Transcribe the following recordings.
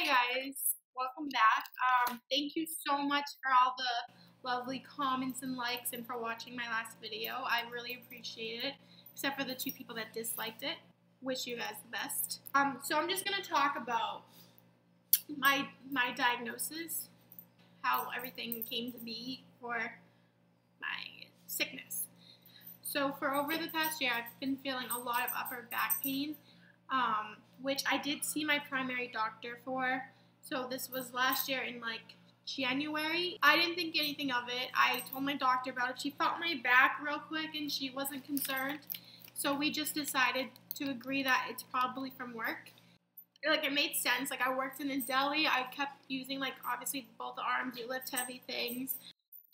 Hi guys, welcome back. Thank you so much for all the lovely comments and likes and for watching my last video. I really appreciate it, except for the 2 people that disliked it. Wish you guys the best. So I'm just gonna talk about my diagnosis, how everything came to be for my sickness. So for over the past year, I've been feeling a lot of upper back pain, which I did see my primary doctor for. So this was last year in like January. I didn't think anything of it. I told my doctor about it. She felt my back real quick and she wasn't concerned. So we just decided to agree that it's probably from work. Like, it made sense. Like, I worked in a deli. I kept using, like, obviously both arms. You lift heavy things.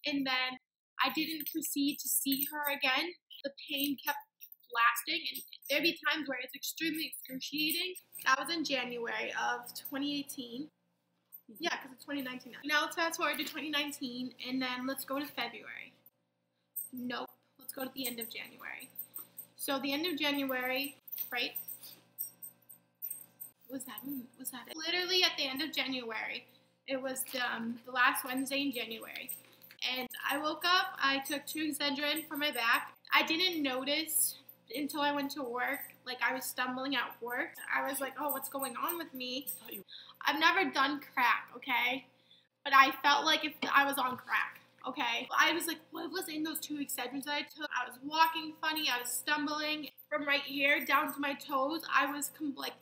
And then I didn't proceed to see her again. The pain kept lasting, and there'd be times where it's extremely excruciating. That was in January of 2018. Yeah, because it's 2019 now. Now let's fast forward to 2019, and then let's go to February. Nope. Let's go to the end of January. So the end of January, right? Was that it? Literally at the end of January. It was the last Wednesday in January. And I woke up, I took 2 Excedrin for my back. I didn't notice until I went to work, like I was stumbling at work. I was like, oh, what's going on with me? I've never done crack, okay? But I felt like if I was on crack, okay? I was like, what was in those 2 Excedrins that I took? I was walking funny, I was stumbling. From right here down to my toes, I was like,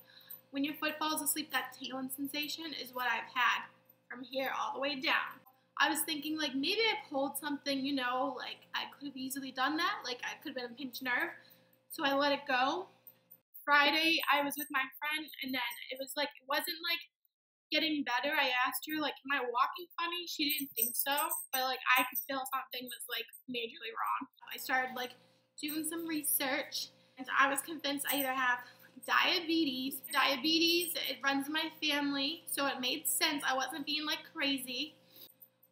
when your foot falls asleep, that tingling sensation is what I've had from here all the way down. I was thinking, like, maybe I pulled something, you know, like, I could have easily done that. Like, I could have been a pinched nerve. So I let it go. Friday, I was with my friend, and then it was, like, it wasn't, like, getting better. I asked her, like, am I walking funny? She didn't think so. But, like, I could feel something was, like, majorly wrong. I started, like, doing some research, and I was convinced I either have diabetes. It runs in my family, so it made sense. I wasn't being, like, crazy.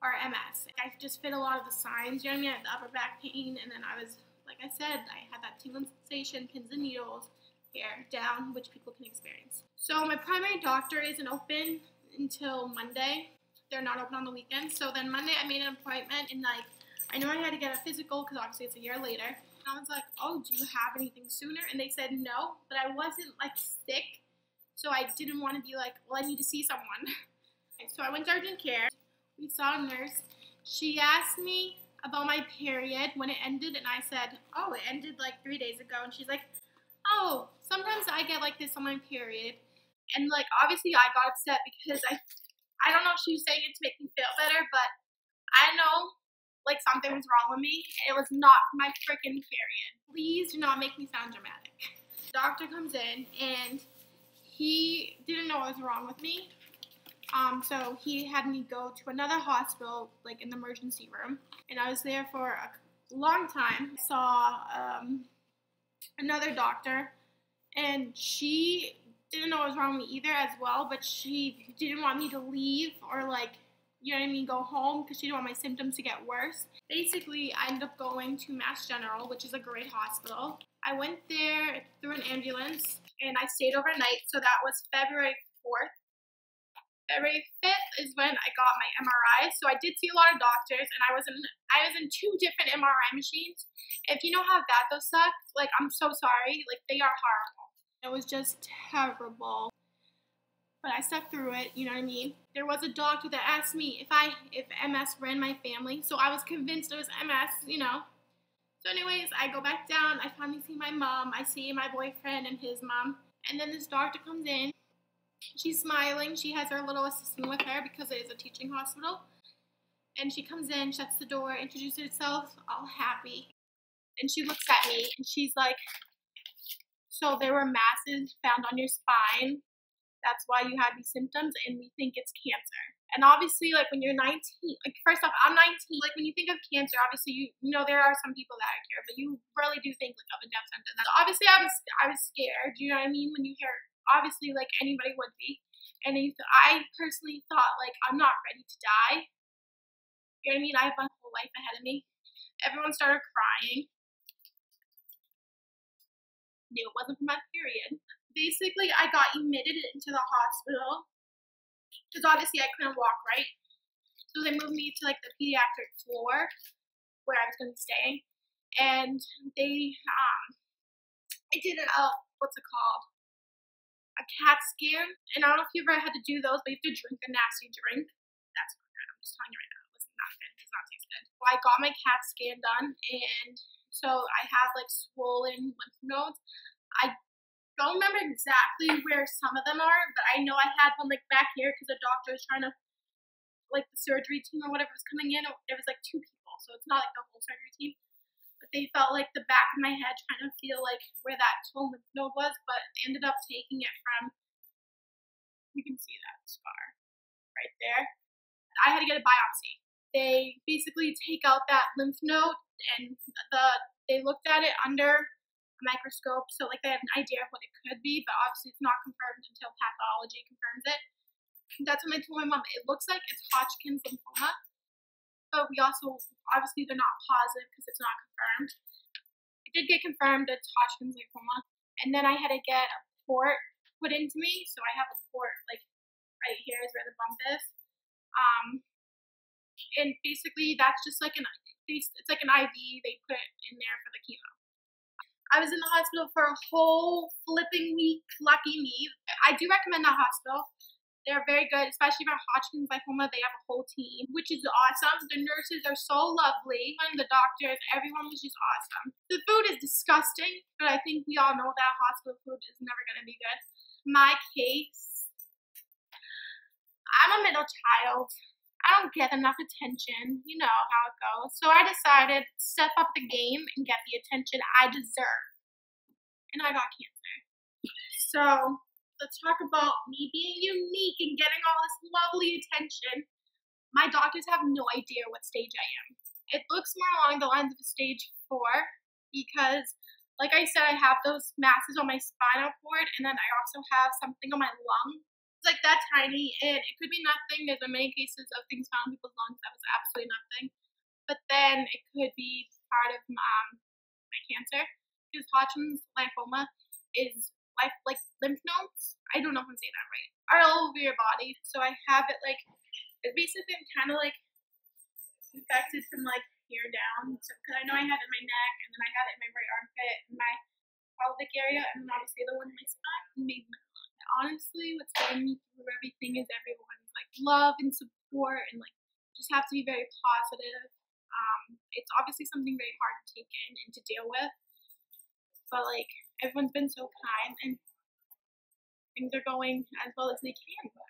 Or MS. Like, I just fit a lot of the signs. You know what I mean? I had the upper back pain, and then I was, like I said, I had that tingling sensation, pins and needles, here, down, which people can experience. So my primary doctor isn't open until Monday. They're not open on the weekends. So then Monday I made an appointment, and like, I knew I had to get a physical because obviously it's a year later. And I was like, oh, do you have anything sooner? And they said no, but I wasn't like sick. So I didn't want to be like, well, I need to see someone. So I went to urgent care. We saw a nurse. She asked me about my period when it ended, and I said, oh, it ended like 3 days ago. And she's like, oh, sometimes I get like this on my period. And like, obviously I got upset because I don't know if she was saying it to make me feel better, but I know like something was wrong with me. It was not my freaking period. Please do not make me sound dramatic. The doctor comes in, and he didn't know what was wrong with me. So he had me go to another hospital, like in the emergency room, and I was there for a long time. I saw another doctor, and she didn't know what was wrong with me either as well, but she didn't want me to leave or like, you know what I mean, go home because she didn't want my symptoms to get worse. Basically, I ended up going to Mass General, which is a great hospital. I went there through an ambulance, and I stayed overnight, so that was February 4th. February 5th is when I got my MRI. So I did see a lot of doctors, and I was in 2 different MRI machines. If you know how bad those suck, like, I'm so sorry. Like, they are horrible. It was just terrible. But I stuck through it, you know what I mean? There was a doctor that asked me if MS ran my family. So I was convinced it was MS, you know. So anyways, I go back down. I finally see my mom. I see my boyfriend and his mom. And then this doctor comes in. She's smiling. She has her little assistant with her because it is a teaching hospital. And she comes in, shuts the door, introduces herself, all happy. And she looks at me, and she's like, so there were masses found on your spine. That's why you had these symptoms, and we think it's cancer. And obviously, like, when you're 19, like, first off, I'm 19. Like, when you think of cancer, obviously, you know there are some people that are cured, but you really do think, like, of a death sentence. So obviously, I was scared, you know what I mean? When you hear, obviously, like, anybody would be. And I personally thought, like, I'm not ready to die. You know what I mean? I have my whole life ahead of me. Everyone started crying. Knew it wasn't from my period. Basically, I got admitted into the hospital, because obviously I couldn't walk right. So they moved me to like the pediatric floor where I was going to be staying, and they did what's it called? A CAT scan. And I don't know if you ever had to do those, but you have to drink a nasty drink. That's not good. I'm just telling you right now. It was not good. It does not taste good. Well, I got my CAT scan done, and so I have like swollen lymph nodes. I don't remember exactly where some of them are, but I know I had one like back here because the doctor was trying to, like the surgery team or whatever was coming in. There was like 2 people, so it's not like the whole surgery team. But they felt like the back of my head trying to feel like where that swollen lymph node was, but ended up taking it from, you can see that scar right there. I had to get a biopsy. They basically take out that lymph node, and they looked at it under a microscope, so like they have an idea of what it could be, but obviously it's not confirmed until pathology confirms it. That's when I told my mom, it looks like it's Hodgkin's lymphoma, but we also, obviously they're not positive because it's not confirmed. It did get confirmed it's Hodgkin's lymphoma, and then I had to get a port put into me, so I have a port like right here is where the bump is. And basically that's just like it's like an IV, they put it in there for the chemo. I was in the hospital for a whole flipping week, lucky me. I do recommend that hospital. They're very good, especially for Hodgkin's lymphoma. They have a whole team, which is awesome. The nurses are so lovely, and the doctors, everyone was just awesome. The food is disgusting, but I think we all know that hospital food is never going to be good. My case, I'm a middle child. I don't get enough attention. You know how it goes. So I decided to step up the game and get the attention I deserve. And I got cancer. So let's talk about me being unique and getting all this lovely attention. My doctors have no idea what stage I am. It looks more along the lines of a stage 4 because, like I said, I have those masses on my spinal cord, and then I also have something on my lung. It's like that tiny, and it could be nothing. There's been many cases of things found in people's lungs that was absolutely nothing. But then it could be part of my cancer, because Hodgkin's lymphoma is like lymph nodes. I don't know if I'm saying that right. Are all over your body. So I have it like, it's basically kind of like infected from like here down. So because I know I had it in my neck, and then I had it in my right armpit, and my pelvic area, and then obviously the one in my spine. Honestly, what's getting me through everything is everyone's like love and support, and like just have to be very positive. It's obviously something very hard to take in and to deal with, but like everyone's been so kind, and things are going as well as they can. But